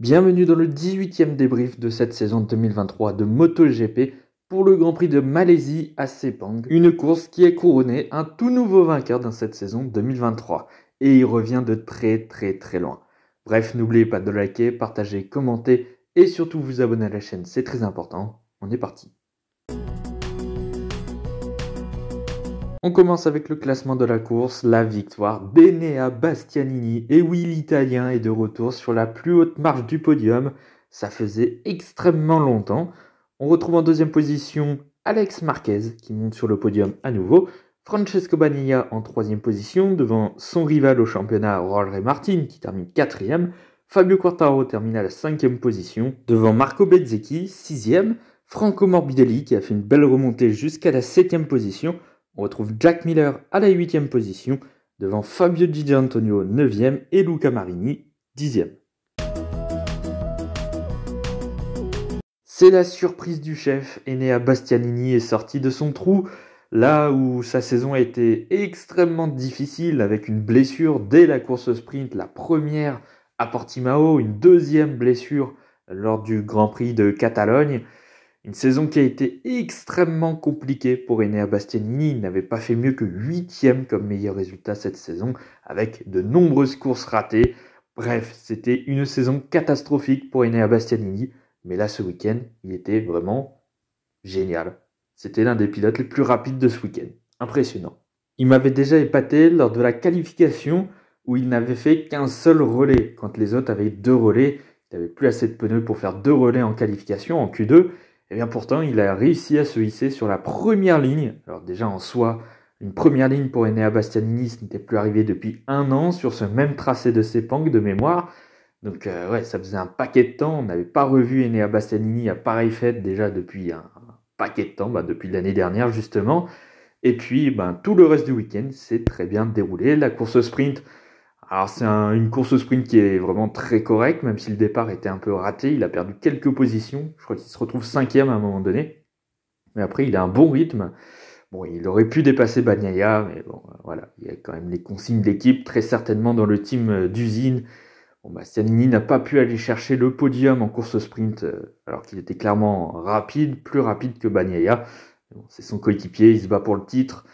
Bienvenue dans le 18e débrief de cette saison 2023 de MotoGP pour le Grand Prix de Malaisie à Sepang. Une course qui est couronnée un tout nouveau vainqueur dans cette saison 2023. Et il revient de très loin. Bref, n'oubliez pas de liker, partager, commenter et surtout vous abonner à la chaîne, c'est très important. On est parti. On commence avec le classement de la course, la victoire d'Enea Bastianini. Et oui, l'Italien est de retour sur la plus haute marche du podium. Ça faisait extrêmement longtemps. On retrouve en deuxième position Alex Marquez qui monte sur le podium à nouveau. Francesco Bagnaia en troisième position devant son rival au championnat Jorge Martin qui termine quatrième. Fabio Quartararo termine à la cinquième position devant Marco Bezzecchi, sixième. Franco Morbidelli qui a fait une belle remontée jusqu'à la septième position. On retrouve Jack Miller à la 8e position, devant Fabio Di Giannantonio 9e et Luca Marini 10e. C'est la surprise du chef, Enea Bastianini est sorti de son trou, là où sa saison a été extrêmement difficile avec une blessure dès la course sprint, la première à Portimao, une deuxième blessure lors du Grand Prix de Catalogne. Une saison qui a été extrêmement compliquée pour Enea Bastianini. Il n'avait pas fait mieux que 8e comme meilleur résultat cette saison, avec de nombreuses courses ratées. Bref, c'était une saison catastrophique pour Enea Bastianini. Mais là, ce week-end, il était vraiment génial. C'était l'un des pilotes les plus rapides de ce week-end. Impressionnant. Il m'avait déjà épaté lors de la qualification où il n'avait fait qu'un seul relais. Quand les autres avaient 2 relais, il n'avait plus assez de pneus pour faire 2 relais en qualification, en Q2. Et bien pourtant, il a réussi à se hisser sur la première ligne. Alors déjà en soi, une première ligne pour Enea Bastianini, ce n'était plus arrivé depuis 1 an sur ce même tracé de Sepang de mémoire. Donc ouais, ça faisait un paquet de temps. On n'avait pas revu Enea Bastianini à pareille fête déjà depuis un paquet de temps, depuis l'année dernière justement. Et puis tout le reste du week-end s'est très bien déroulé. La course sprint, alors c'est une course sprint qui est vraiment très correcte, même si le départ était un peu raté. Il a perdu quelques positions. Je crois qu'il se retrouve 5e à un moment donné. Mais après, il a un bon rythme. Bon, il aurait pu dépasser Bagnaia, mais bon, voilà. Il y a quand même les consignes d'équipe, très certainement dans le team d'usine. Bon, Bastianini n'a pas pu aller chercher le podium en course sprint, alors qu'il était clairement rapide, plus rapide que Bagnaia. Bon, c'est son coéquipier, il se bat pour le titre.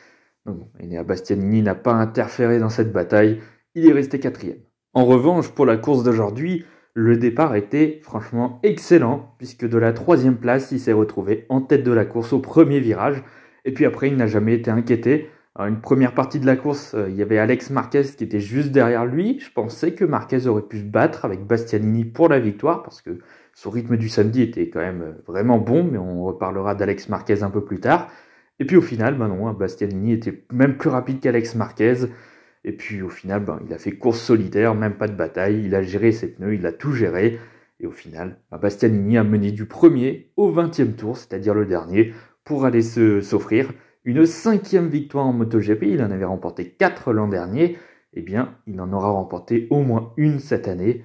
Donc, Enea Bastianini n'a pas interféré dans cette bataille. Il est resté 4e. En revanche, pour la course d'aujourd'hui, le départ était franchement excellent, puisque de la 3e place, il s'est retrouvé en tête de la course au premier virage. Et puis après, il n'a jamais été inquiété. Alors, une première partie de la course, il y avait Alex Marquez qui était juste derrière lui. Je pensais que Marquez aurait pu se battre avec Bastianini pour la victoire, parce que son rythme du samedi était quand même vraiment bon, mais on reparlera d'Alex Marquez un peu plus tard. Et puis au final, non, Bastianini était même plus rapide qu'Alex Marquez. Et puis au final, il a fait course solitaire, même pas de bataille, il a géré ses pneus, il a tout géré. Et au final, Bastianini a mené du 1er au 20e tour, c'est-à-dire le dernier, pour aller s'offrir une 5e victoire en MotoGP. Il en avait remporté 4 l'an dernier. Eh bien, il en aura remporté au moins une cette année.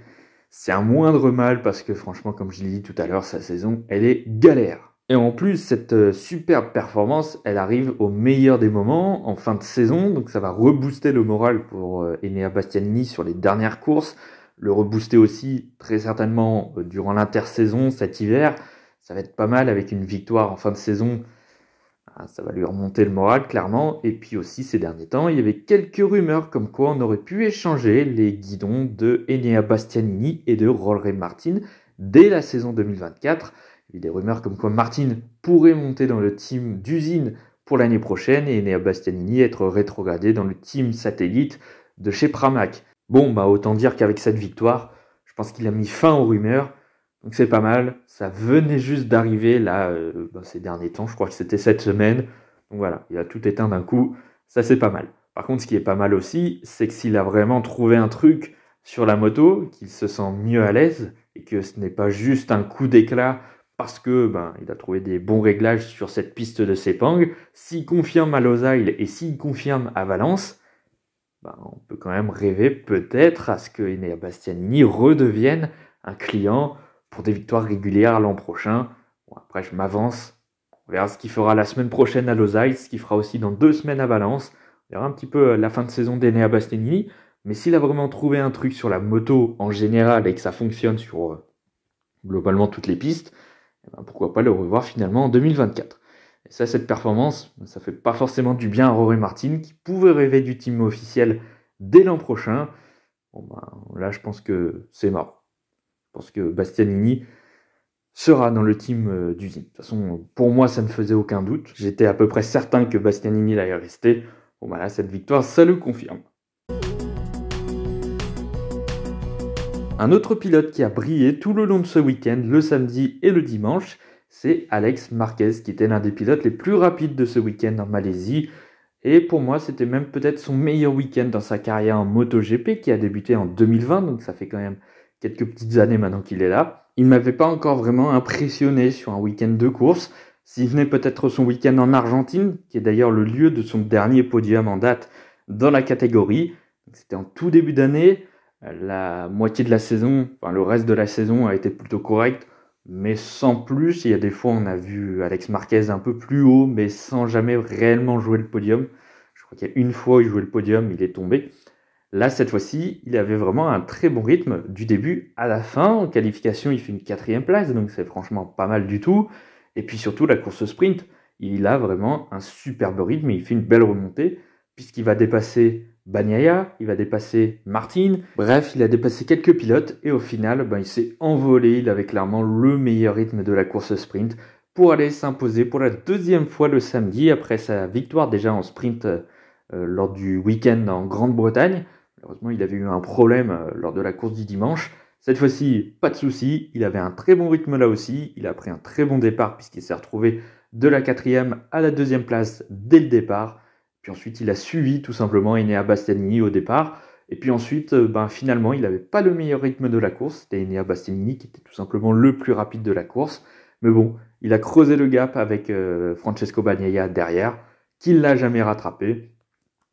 C'est un moindre mal parce que franchement, comme je l'ai dit tout à l'heure, sa saison, elle est galère. Et en plus, cette superbe performance, elle arrive au meilleur des moments, en fin de saison, donc ça va rebooster le moral pour Enea Bastianini sur les dernières courses, le rebooster aussi très certainement durant l'intersaison cet hiver. Ça va être pas mal avec une victoire en fin de saison, ça va lui remonter le moral clairement. Et puis aussi ces derniers temps, il y avait quelques rumeurs comme quoi on aurait pu échanger les guidons de Enea Bastianini et de Jorge Martin dès la saison 2024. Il y a des rumeurs comme quoi Martin pourrait monter dans le team d'usine pour l'année prochaine et Enea Bastianini être rétrogradé dans le team satellite de chez Pramac. Bon, autant dire qu'avec cette victoire, je pense qu'il a mis fin aux rumeurs. Donc c'est pas mal. Ça venait juste d'arriver là ces derniers temps. Je crois que c'était cette semaine. Donc voilà, il a tout éteint d'un coup. Ça c'est pas mal. Par contre, ce qui est pas mal aussi, c'est que s'il a vraiment trouvé un truc sur la moto, qu'il se sent mieux à l'aise et que ce n'est pas juste un coup d'éclat parce que il a trouvé des bons réglages sur cette piste de Sepang. S'il confirme à Losail et s'il confirme à Valence, on peut quand même rêver peut-être à ce que Enea Bastianini redevienne un client pour des victoires régulières l'an prochain. Bon, après, je m'avance. On verra ce qu'il fera la semaine prochaine à Losail, ce qu'il fera aussi dans 2 semaines à Valence. On verra un petit peu la fin de saison d'Enea Bastianini. Mais s'il a vraiment trouvé un truc sur la moto en général et que ça fonctionne sur globalement toutes les pistes, pourquoi pas le revoir finalement en 2024. Et ça, cette performance, ça fait pas forcément du bien à Rory Martin, qui pouvait rêver du team officiel dès l'an prochain. Là, je pense que c'est mort. Je pense que Bastianini sera dans le team d'usine. De toute façon, pour moi, ça ne faisait aucun doute. J'étais à peu près certain que Bastianini allait rester. Là, cette victoire, ça le confirme. Un autre pilote qui a brillé tout le long de ce week-end, le samedi et le dimanche, c'est Alex Marquez, qui était l'un des pilotes les plus rapides de ce week-end en Malaisie. Et pour moi, c'était même peut-être son meilleur week-end dans sa carrière en MotoGP, qui a débuté en 2020, donc ça fait quand même quelques petites années maintenant qu'il est là. Il ne m'avait pas encore vraiment impressionné sur un week-end de course, si ce n'est peut-être son week-end en Argentine, qui est d'ailleurs le lieu de son dernier podium en date dans la catégorie. C'était en tout début d'année. La moitié de la saison, le reste de la saison a été plutôt correct, mais sans plus. Il y a des fois, on a vu Alex Marquez un peu plus haut, mais sans jamais réellement jouer le podium. Je crois qu'il y a une fois où il jouait le podium, il est tombé. Là, cette fois-ci, il avait vraiment un très bon rythme du début à la fin. En qualification, il fait une 4e place, donc c'est franchement pas mal du tout. Et puis surtout, la course sprint, il a vraiment un superbe rythme et il fait une belle remontée, puisqu'il va dépasser Bagnaia, il va dépasser Martin. Bref, il a dépassé quelques pilotes et au final, il s'est envolé. Il avait clairement le meilleur rythme de la course sprint pour aller s'imposer pour la 2e fois le samedi après sa victoire déjà en sprint lors du week-end en Grande-Bretagne. Malheureusement, il avait eu un problème lors de la course du dimanche. Cette fois-ci, pas de souci. Il avait un très bon rythme là aussi. Il a pris un très bon départ puisqu'il s'est retrouvé de la 4e à la 2e place dès le départ. Puis ensuite, il a suivi tout simplement Enea Bastianini au départ. Et puis ensuite, finalement, il n'avait pas le meilleur rythme de la course. C'était Enea Bastianini qui était tout simplement le plus rapide de la course. Mais bon, il a creusé le gap avec Francesco Bagnaia derrière, qui ne l'a jamais rattrapé.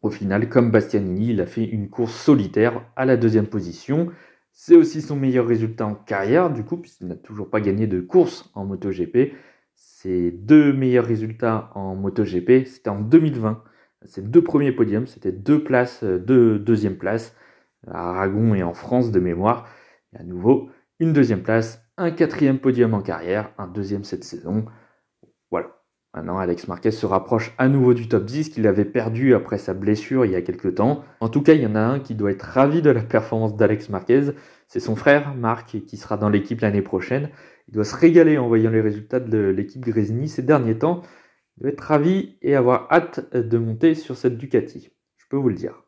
Au final, comme Bastianini, il a fait une course solitaire à la 2e position. C'est aussi son meilleur résultat en carrière, du coup, puisqu'il n'a toujours pas gagné de course en MotoGP. Ses 2 meilleurs résultats en MotoGP, c'était en 2020. Ses 2 premiers podiums, c'était 2 places, 2e place à Aragon et en France de mémoire. Et à nouveau, une 2e place, un 4e podium en carrière, un 2e cette saison. Voilà. Maintenant, Alex Marquez se rapproche à nouveau du top 10 qu'il avait perdu après sa blessure il y a quelques temps. En tout cas, il y en a un qui doit être ravi de la performance d'Alex Marquez. C'est son frère, Marc, qui sera dans l'équipe l'année prochaine. Il doit se régaler en voyant les résultats de l'équipe Gresini ces derniers temps. Il doit être ravi et avoir hâte de monter sur cette Ducati. Je peux vous le dire.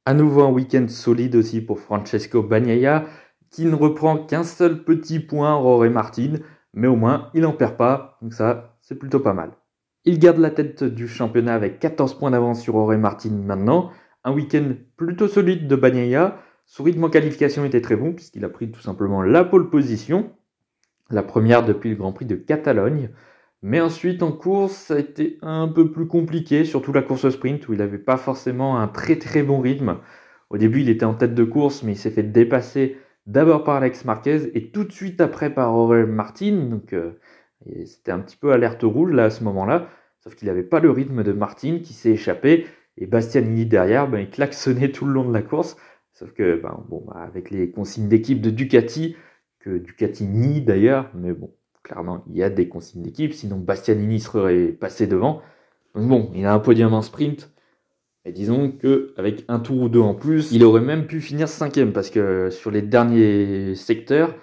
À nouveau un week-end solide aussi pour Francesco Bagnaia, qui ne reprend qu'un seul petit point Rory Martin, mais au moins il n'en perd pas, donc ça c'est plutôt pas mal. Il garde la tête du championnat avec 14 points d'avance sur Rory Martin maintenant. Un week-end plutôt solide de Bagnaia. Son rythme en qualification était très bon puisqu'il a pris tout simplement la pole position. La première depuis le Grand Prix de Catalogne. Mais ensuite, en course, ça a été un peu plus compliqué, surtout la course sprint, où il n'avait pas forcément un très très bon rythme. Au début, il était en tête de course, mais il s'est fait dépasser d'abord par Alex Marquez et tout de suite après par Rory Martin. Donc, c'était un petit peu alerte rouge là à ce moment-là. Sauf qu'il n'avait pas le rythme de Martin qui s'est échappé. Et Bastianini derrière, il klaxonnait tout le long de la course. Sauf que, avec les consignes d'équipe de Ducati, que Ducati nie d'ailleurs, mais bon, clairement, il y a des consignes d'équipe, sinon Bastianini serait passé devant. Donc bon, il a un podium en sprint, et disons qu'avec un tour ou 2 en plus, il aurait même pu finir 5e, parce que sur les derniers secteurs,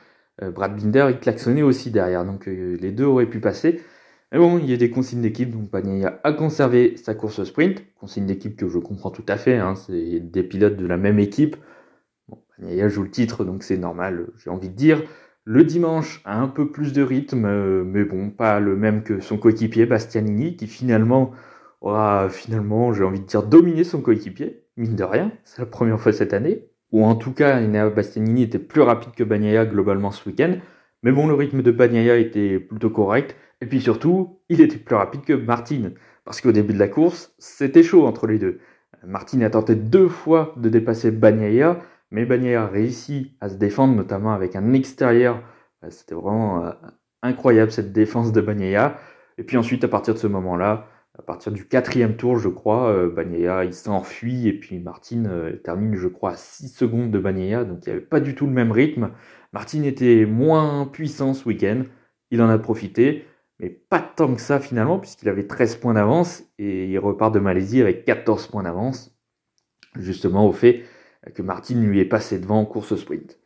Brad Binder, il klaxonnait aussi derrière, donc les deux auraient pu passer. Mais bon, il y a des consignes d'équipe, donc Bagnaia a conservé sa course sprint, consigne d'équipe que je comprends tout à fait, c'est des pilotes de la même équipe. Bagnaia joue le titre, donc c'est normal, j'ai envie de dire. Le dimanche a un peu plus de rythme, mais bon, pas le même que son coéquipier Bastianini, qui finalement aura, j'ai envie de dire, dominé son coéquipier, mine de rien, c'est la première fois cette année. Ou en tout cas, Enea Bastianini était plus rapide que Bagnaia globalement ce week-end. Mais bon, le rythme de Bagnaia était plutôt correct. Et puis surtout, il était plus rapide que Martin. Parce qu'au début de la course, c'était chaud entre les deux. Martin a tenté 2 fois de dépasser Bagnaia, mais Bagnaia a réussi à se défendre, notamment avec un extérieur. C'était vraiment incroyable cette défense de Bagnaia. Et puis ensuite, à partir de ce moment-là, À partir du 4e tour, je crois, Bagnaia il s'enfuit et puis Martin termine, je crois, à 6 secondes de Bagnaia, donc il n'y avait pas du tout le même rythme. Martin était moins puissant ce week-end, il en a profité, mais pas tant que ça finalement, puisqu'il avait 13 points d'avance et il repart de Malaisie avec 14 points d'avance, justement au fait que Martin lui est passé devant en course sprint.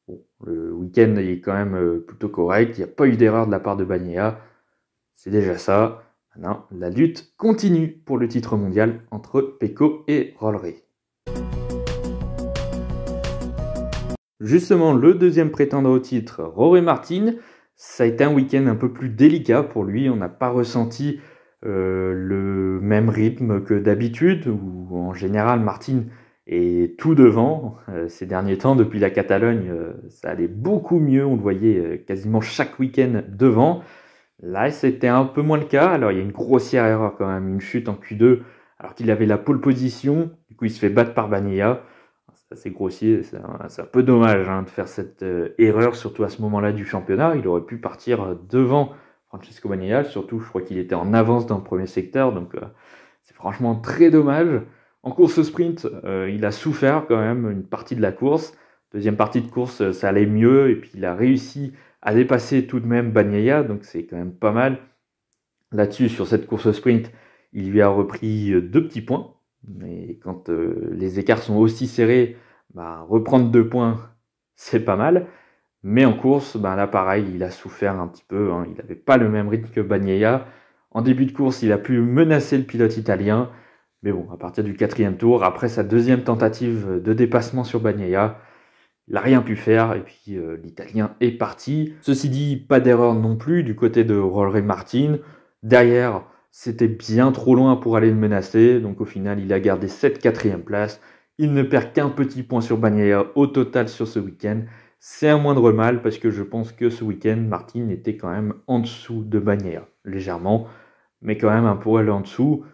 Bon, le week-end est quand même plutôt correct, il n'y a pas eu d'erreur de la part de Bagnaia, c'est déjà ça. Maintenant, la lutte continue pour le titre mondial entre Pecco et Rolleray. Justement, le deuxième prétendant au titre, Rory Martin, ça a été un week-end un peu plus délicat pour lui. On n'a pas ressenti le même rythme que d'habitude, où en général Martin est tout devant. Ces derniers temps, depuis la Catalogne, ça allait beaucoup mieux. On le voyait quasiment chaque week-end devant. Là, c'était un peu moins le cas. Alors, il y a une grossière erreur quand même, une chute en Q2, alors qu'il avait la pole position. Du coup, il se fait battre par Bagnaia. C'est assez grossier, c'est un peu dommage de faire cette erreur, surtout à ce moment-là du championnat. Il aurait pu partir devant Francesco Bagnaia, surtout je crois qu'il était en avance dans le premier secteur, donc c'est franchement très dommage. En course sprint, il a souffert quand même une partie de la course. Deuxième partie de course, ça allait mieux, et puis il a réussi à dépasser tout de même Bagnaia, donc c'est quand même pas mal. Là-dessus, sur cette course sprint, il lui a repris 2 petits points. Mais quand les écarts sont aussi serrés, reprendre 2 points, c'est pas mal. Mais en course, là pareil, il a souffert un petit peu. Il n'avait pas le même rythme que Bagnaia. En début de course, il a pu menacer le pilote italien. Mais bon, à partir du 4e tour, après sa deuxième tentative de dépassement sur Bagnaia, il n'a rien pu faire et puis l'Italien est parti. Ceci dit, pas d'erreur non plus du côté de Rory Martin. Derrière, c'était bien trop loin pour aller le menacer. Donc au final, il a gardé cette 4e place. Il ne perd qu'un petit point sur Bagnaia au total sur ce week-end. C'est un moindre mal parce que je pense que ce week-end, Martin était quand même en dessous de Bagnaia. Légèrement, mais quand même un poil en dessous.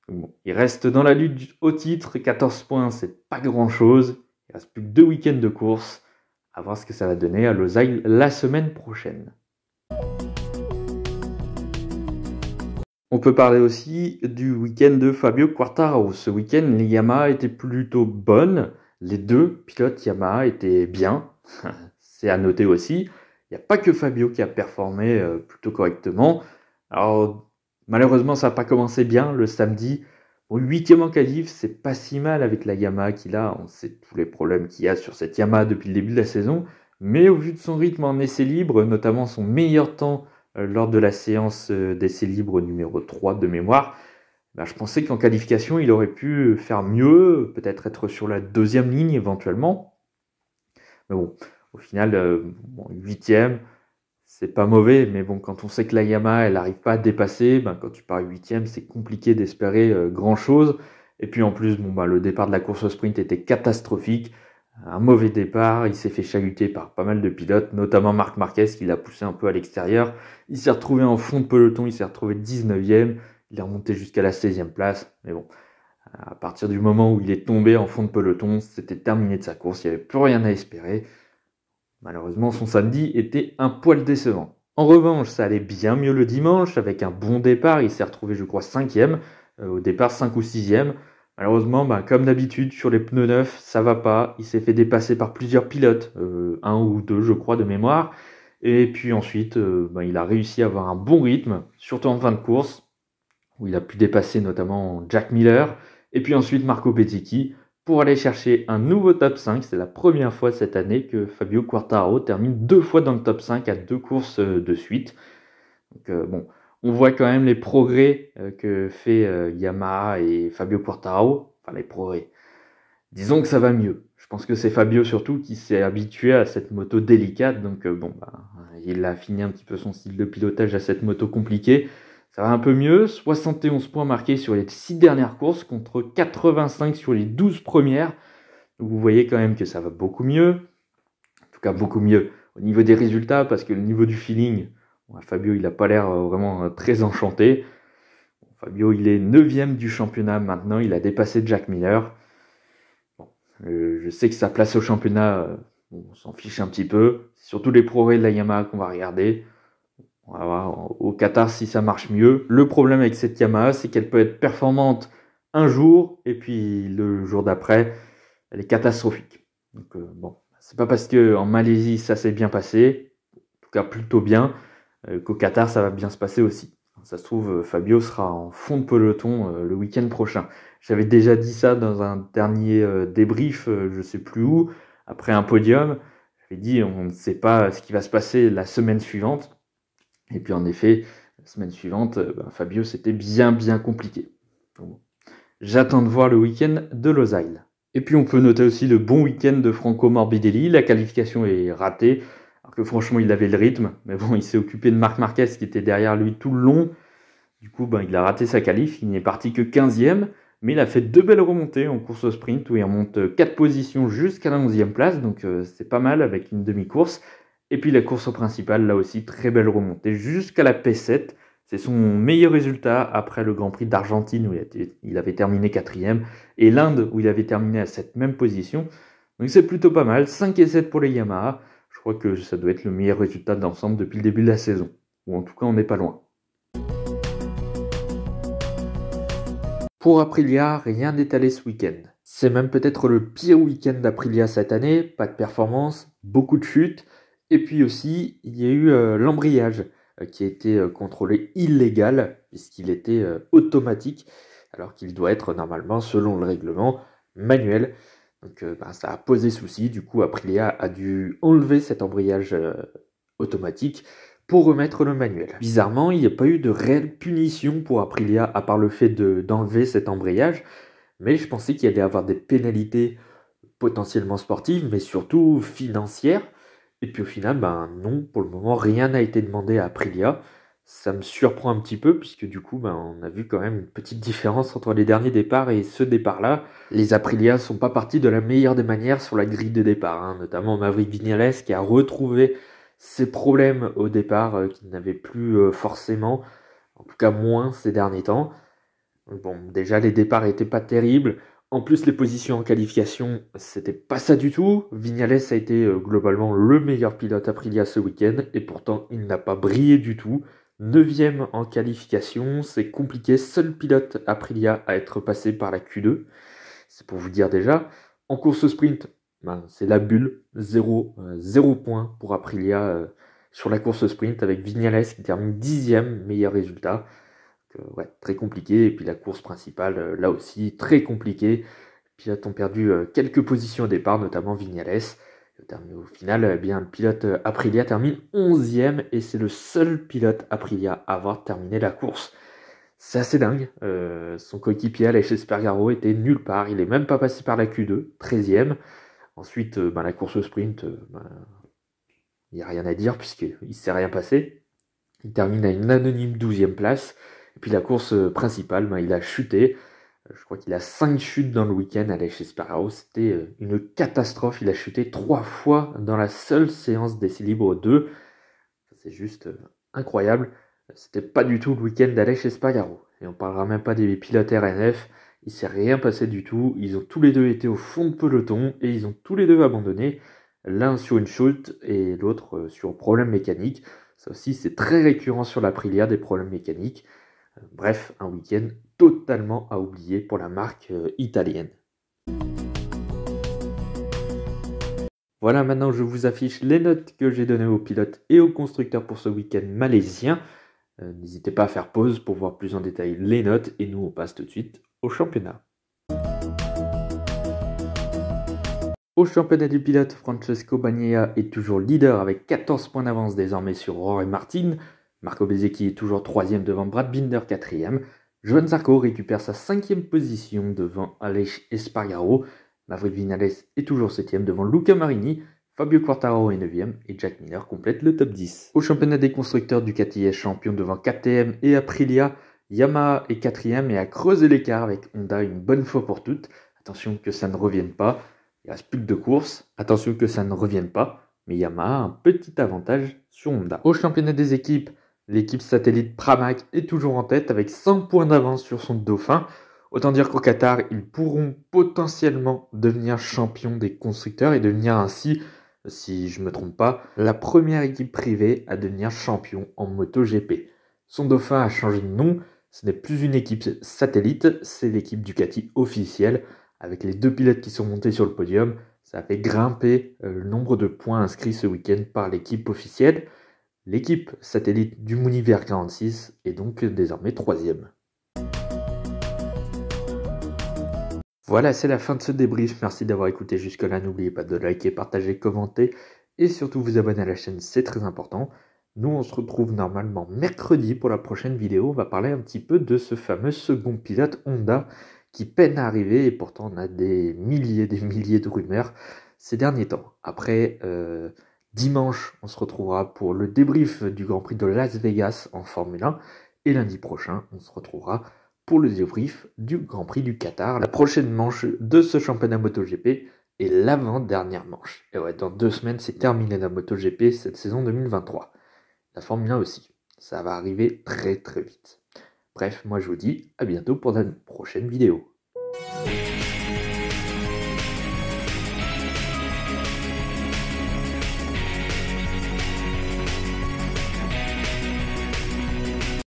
Bon, il reste dans la lutte au titre. 14 points, c'est pas grand-chose. Il reste plus que 2 week-ends de course. À voir ce que ça va donner à Losail la semaine prochaine. On peut parler aussi du week-end de Fabio Quartararo. Ce week-end, les Yamaha étaient plutôt bonnes. Les deux pilotes Yamaha étaient bien. C'est à noter aussi. Il n'y a pas que Fabio qui a performé plutôt correctement. Alors, malheureusement, ça n'a pas commencé bien le samedi. Au 8e en qualif, c'est pas si mal avec la Yamaha qu'il a. On sait tous les problèmes qu'il y a sur cette Yamaha depuis le début de la saison. Mais au vu de son rythme en essai libre, notamment son meilleur temps lors de la séance d'essai libre numéro 3 de mémoire, je pensais qu'en qualification, il aurait pu faire mieux, peut-être être sur la 2e ligne éventuellement. Mais bon, au final, 8e, c'est pas mauvais, mais bon, quand on sait que la Yamaha, elle n'arrive pas à dépasser, quand tu pars 8e, c'est compliqué d'espérer grand-chose. Et puis en plus, le départ de la course au sprint était catastrophique. Un mauvais départ, il s'est fait chahuter par pas mal de pilotes, notamment Marc Marquez qui l'a poussé un peu à l'extérieur. Il s'est retrouvé en fond de peloton, il s'est retrouvé 19e, il est remonté jusqu'à la 16e place. Mais bon, à partir du moment où il est tombé en fond de peloton, c'était terminé de sa course, il n'y avait plus rien à espérer. Malheureusement, son samedi était un poil décevant. En revanche, ça allait bien mieux le dimanche, avec un bon départ, il s'est retrouvé je crois 5e, au départ 5 ou 6e. Malheureusement, comme d'habitude, sur les pneus neufs, ça va pas. Il s'est fait dépasser par plusieurs pilotes, un ou deux, je crois, de mémoire. Et puis ensuite, il a réussi à avoir un bon rythme, surtout en fin de course, où il a pu dépasser notamment Jack Miller. Et puis ensuite, Marco Bezzecchi, pour aller chercher un nouveau top 5. C'est la première fois cette année que Fabio Quartararo termine 2 fois dans le top 5 à 2 courses de suite. Donc on voit quand même les progrès que fait Yamaha et Fabio Quartararo. Enfin, les progrès. Disons que ça va mieux. Je pense que c'est Fabio surtout qui s'est habitué à cette moto délicate. Donc il a fini un petit peu son style de pilotage à cette moto compliquée. Ça va un peu mieux. 71 points marqués sur les 6 dernières courses contre 85 sur les 12 premières. Donc vous voyez quand même que ça va beaucoup mieux. En tout cas beaucoup mieux au niveau des résultats parce que le niveau du feeling... Fabio, il n'a pas l'air vraiment très enchanté. Fabio, il est 9e du championnat maintenant. Il a dépassé Jack Miller. Je sais que sa place au championnat, on s'en fiche un petit peu. C'est surtout les progrès de la Yamaha qu'on va regarder. On va voir au Qatar si ça marche mieux. Le problème avec cette Yamaha, c'est qu'elle peut être performante un jour et puis le jour d'après, elle est catastrophique. Donc bon, c'est pas parce que en Malaisie ça s'est bien passé, en tout cas plutôt bien, qu'au Qatar ça va bien se passer aussi. Ça se trouve, Fabio sera en fond de peloton le week-end prochain. J'avais déjà dit ça dans un dernier débrief, je sais plus où, après un podium. J'avais dit on ne sait pas ce qui va se passer la semaine suivante. Et puis en effet, la semaine suivante, Fabio c'était bien compliqué. Donc, bon. J'attends de voir le week-end de Losail. Et puis on peut noter aussi le bon week-end de Franco Morbidelli. La qualification est ratée, alors que franchement il avait le rythme. Mais bon, il s'est occupé de Marc Marquez qui était derrière lui tout le long. Du coup, il a raté sa qualif. Il n'est parti que 15e. Mais il a fait 2 belles remontées en course au sprint où il remonte 4 positions jusqu'à la 11e place. Donc c'est pas mal avec une demi-course. Et puis la course au principal, là aussi, très belle remontée jusqu'à la P7. C'est son meilleur résultat après le Grand Prix d'Argentine où il avait terminé 4e et l'Inde où il avait terminé à cette même position. Donc c'est plutôt pas mal, 5 et 7 pour les Yamaha. Je crois que ça doit être le meilleur résultat d'ensemble depuis le début de la saison. Ou en tout cas, on n'est pas loin. Pour Aprilia, rien n'est allé ce week-end. C'est même peut-être le pire week-end d'Aprilia cette année. Pas de performance, beaucoup de chutes. Et puis aussi, il y a eu l'embrayage qui a été contrôlé illégal puisqu'il était automatique alors qu'il doit être normalement, selon le règlement, manuel. Donc ça a posé souci. Du coup, Aprilia a dû enlever cet embrayage automatique pour remettre le manuel. Bizarrement, il n'y a pas eu de réelle punition pour Aprilia à part le fait d'enlever cet embrayage. Mais je pensais qu'il y allait avoir des pénalités potentiellement sportives, mais surtout financières. Et puis au final, non, pour le moment, rien n'a été demandé à Aprilia. Ça me surprend un petit peu, puisque du coup, on a vu quand même une petite différence entre les derniers départs et ce départ-là. Les Aprilia sont pas partis de la meilleure des manières sur la grille de départ, notamment Maverick Viñales qui a retrouvé ses problèmes au départ qu'il n'avait plus forcément, en tout cas moins ces derniers temps. Bon, déjà les départs n'étaient pas terribles. En plus, les positions en qualification, c'était pas ça du tout. Viñales a été globalement le meilleur pilote Aprilia ce week-end et pourtant il n'a pas brillé du tout. 9e en qualification, c'est compliqué. Seul pilote Aprilia à être passé par la Q2. C'est pour vous dire déjà. En course sprint, c'est la bulle. 0 points pour Aprilia sur la course sprint avec Viñales qui termine 10e, meilleur résultat. Ouais, très compliqué. Et puis la course principale, là aussi, très compliqué. Les pilotes ont perdu quelques positions au départ, notamment Viñales. Au final, le pilote Aprilia termine 11e et c'est le seul pilote Aprilia à avoir terminé la course. C'est assez dingue. Son coéquipier Aleix Espargaro était nulle part. Il n'est même pas passé par la Q2, 13e. Ensuite, la course au sprint, il n'y a rien à dire puisqu'il ne s'est rien passé. Il termine à une anonyme 12e place. Et puis la course principale, il a chuté. Je crois qu'il a 5 chutes dans le week-end à Aleix Espargaro. C'était une catastrophe. Il a chuté 3 fois dans la seule séance d'essai libre 2. C'est juste incroyable. C'était pas du tout le week-end d'Aleix Espargaro. Et on parlera même pas des pilotes RNF. Il s'est rien passé du tout. Ils ont tous les deux été au fond de peloton et ils ont tous les deux abandonné. L'un sur une chute et l'autre sur un problème mécanique. Ça aussi, c'est très récurrent sur l'Aprilia, des problèmes mécaniques. Bref, un week-end totalement à oublier pour la marque italienne. Voilà, maintenant je vous affiche les notes que j'ai données aux pilotes et aux constructeurs pour ce week-end malaisien. N'hésitez pas à faire pause pour voir plus en détail les notes et nous on passe tout de suite au championnat. Au championnat du pilote, Francesco Bagnaia est toujours leader avec 14 points d'avance désormais sur Jorge Martin. Marco Bezzecchi est toujours 3e devant Brad Binder 4e. Johann Zarco récupère sa 5e position devant Aleix Espargaro. Maverick Viñales est toujours 7e devant Luca Marini. Fabio Quartararo est 9e et Jack Miller complète le top 10. Au championnat des constructeurs, Ducati est champion devant KTM et Aprilia. Yamaha est 4e et a creusé l'écart avec Honda une bonne fois pour toutes. Attention que ça ne revienne pas. Il ne reste plus que 2 courses. Attention que ça ne revienne pas. Mais Yamaha a un petit avantage sur Honda. Au championnat des équipes, l'équipe satellite Pramac est toujours en tête avec 100 points d'avance sur son dauphin. Autant dire qu'au Qatar, ils pourront potentiellement devenir champions des constructeurs et devenir ainsi si je ne me trompe pas, la première équipe privée à devenir champion en MotoGP. Son dauphin a changé de nom, ce n'est plus une équipe satellite, c'est l'équipe Ducati officielle, avec les 2 pilotes qui sont montés sur le podium. Ça a fait grimper le nombre de points inscrits ce week-end par l'équipe officielle. L'équipe satellite du Mouniver 46 est donc désormais 3e. Voilà, c'est la fin de ce débrief. Merci d'avoir écouté jusque-là. N'oubliez pas de liker, partager, commenter et surtout vous abonner à la chaîne, c'est très important. Nous, on se retrouve normalement mercredi pour la prochaine vidéo. On va parler un petit peu de ce fameux second pilote Honda qui peine à arriver et pourtant on a des milliers de rumeurs ces derniers temps. Après, dimanche, on se retrouvera pour le débrief du Grand Prix de Las Vegas en Formule 1 et lundi prochain, on se retrouvera pour le débrief du Grand Prix du Qatar, la prochaine manche de ce championnat MotoGP et l'avant-dernière manche. Et ouais, dans 2 semaines, c'est terminé la MotoGP cette saison 2023. La Formule 1 aussi. Ça va arriver très vite. Bref, moi je vous dis à bientôt pour la prochaine vidéo.